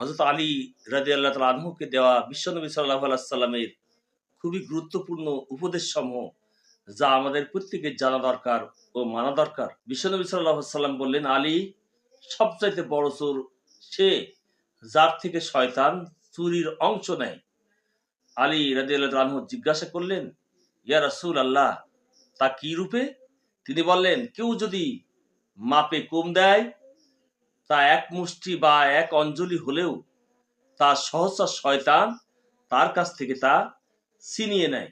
হযরত আলী রাদিয়াল্লাহু তাআলা আনহুকে দেওয়া বিশ্বনবী সাল্লাল্লাহু আলাইহি ওয়াসাল্লামের খুবই গুরুত্বপূর্ণ উপদেশসমূহ, যা আমাদের প্রত্যেকের জানা দরকার ও মানা দরকার। বিশ্বনবী সাল্লাল্লাহু আলাইহি ওয়াসাল্লাম বললেন, আলী সবচাইতে বড় চোর সে, যার থেকে শয়তান চুরির অংশ নেয়। আলী রাদিয়াল্লাহু তাআলা আনহু জিজ্ঞাসা করলেন, ইয়া রাসূলুল্লাহ, তা কি রূপে? তিনি বললেন, কেউ যদি মাপে কম দেয়, তা এক মুষ্টি বা এক অঞ্জলি হলেও তা সহসা শয়তান তার কাছ থেকে তা ছিনিয়ে নেয়।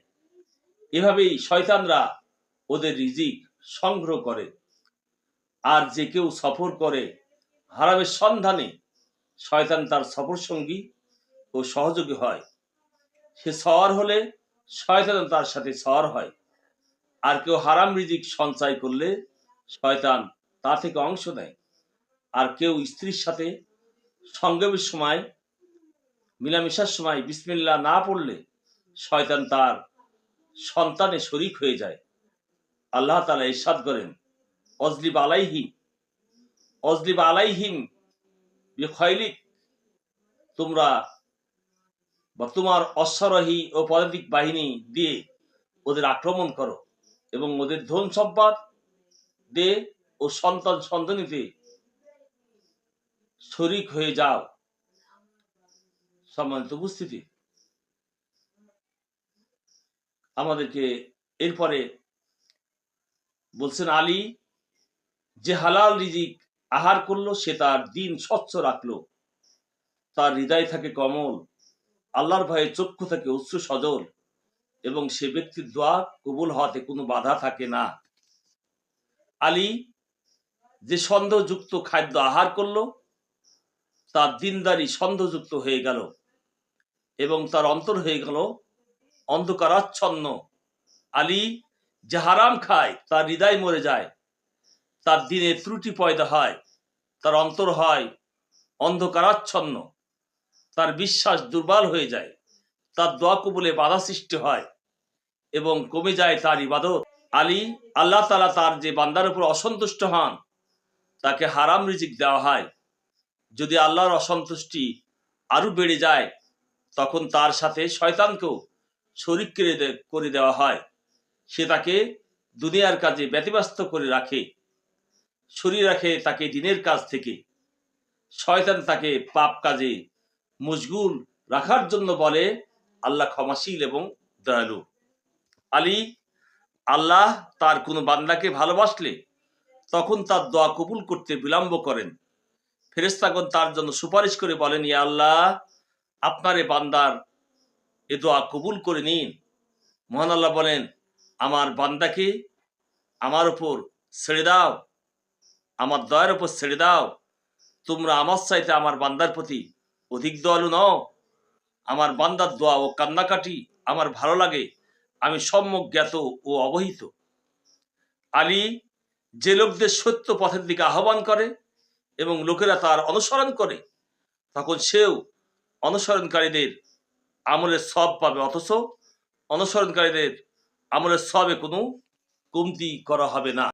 এভাবেই শয়তানরা ওদের রিজিক সংগ্রহ করে। আর যে কেউ সফর করে হারামের সন্ধানে, শয়তান তার সফর সঙ্গী ও সহযোগী হয়। সে সওয়ার হলে শয়তান তার সাথে সওয়ার হয়। আর কেউ হারাম রিজিক সঞ্চয় করলে শয়তান তা থেকে অংশ নেয়। আর কেউ স্ত্রীর সাথে সঙ্গমের সময়, মিলামিশার সময় বিসমিল্লাহ না পড়লে শয়তান তার সন্তানে শরিক হয়ে যায়। আল্লাহ তাআলা ইরশাদ করেন, অজলিব আলাইহিম বিখাইলিক, তোমরা বা তোমার অশ্বারোহী ও পদাতিক বাহিনী দিয়ে ওদের আক্রমণ করো এবং ওদের ধন সম্পদ দে ও সন্তান সন্ততিতে শরিক হয়ে যাও। সম্মানিত উপস্থিতি, আমাদেরকে এরপরে বলছেন, আলী যে হালাল রিজিক আহার করলো সে তার দিন স্বচ্ছ রাখলো, তার হৃদয় থাকে কমল, আল্লাহর ভয়ে চক্ষু থাকে অশ্রু সজল, এবং সে ব্যক্তির দোয়া কবুল হওয়াতে কোনো বাধা থাকে না। আলী যে সন্দেহযুক্ত খাদ্য আহার করলো, তার দিনদারি সন্দেহযুক্ত হয়ে গেল এবং তার অন্তর হয়ে গেল অন্ধকারাচ্ছন্ন। আলী যে হারাম খায় তার হৃদয় মরে যায়, তার দিনে ত্রুটি পয়দা হয়, তার অন্তর হয় অন্ধকারাচ্ছন্ন, তার বিশ্বাস দুর্বল হয়ে যায়, তার দোয়া কবুলে বাধা সৃষ্টি হয় এবং কমে যায় তার ইবাদত। আলী আল্লাহ তাআলা তার যে বান্দার উপর অসন্তুষ্ট হন তাকে হারাম রিজিক দেওয়া হয়। যদি আল্লাহর অসন্তুষ্টি আরো বেড়ে যায় তখন তার সাথে শয়তানকেও শরীক করে দেওয়া হয়। সে তাকে দুনিয়ার কাজে ব্যতিব্যস্ত করে রাখে, সরিয়ে রাখে তাকে দিনের কাজ থেকে। শয়তান তাকে পাপ কাজে মশগুল রাখার জন্য বলে, আল্লাহ ক্ষমাশীল এবং দয়ালু। আলী আল্লাহ তার কোনো বান্দাকে ভালোবাসলে তখন তার দোয়া কবুল করতে বিলম্ব করেন। ফেরেশতাগণ তার জন্য সুপারিশ করে বলেন, ইয়া আল্লাহ, আপনার এ বান্দার এ দোয়া কবুল করে নিন। মহান আল্লাহ বলেন, আমার বান্দাকে আমার উপর ছেড়ে দাও, আমার দয়ার উপর ছেড়ে দাও। তোমরা আমার চাইতে আমার বান্দার প্রতি অধিক দয়ালু নও। আমার বান্দার দোয়া ও কান্নাকাটি আমার ভালো লাগে, আমি সম্যক জ্ঞাত ও অবহিত। আলী যে লোকদের সত্য পথের দিকে আহ্বান করে এবং লোকেরা তার অনুসরণ করে, তখন সেও অনুসরণকারীদের আমলের সওয়াব পাবে, অথচ অনুসরণকারীদের আমলের সওয়াবে কোনো কমতি করা হবে না।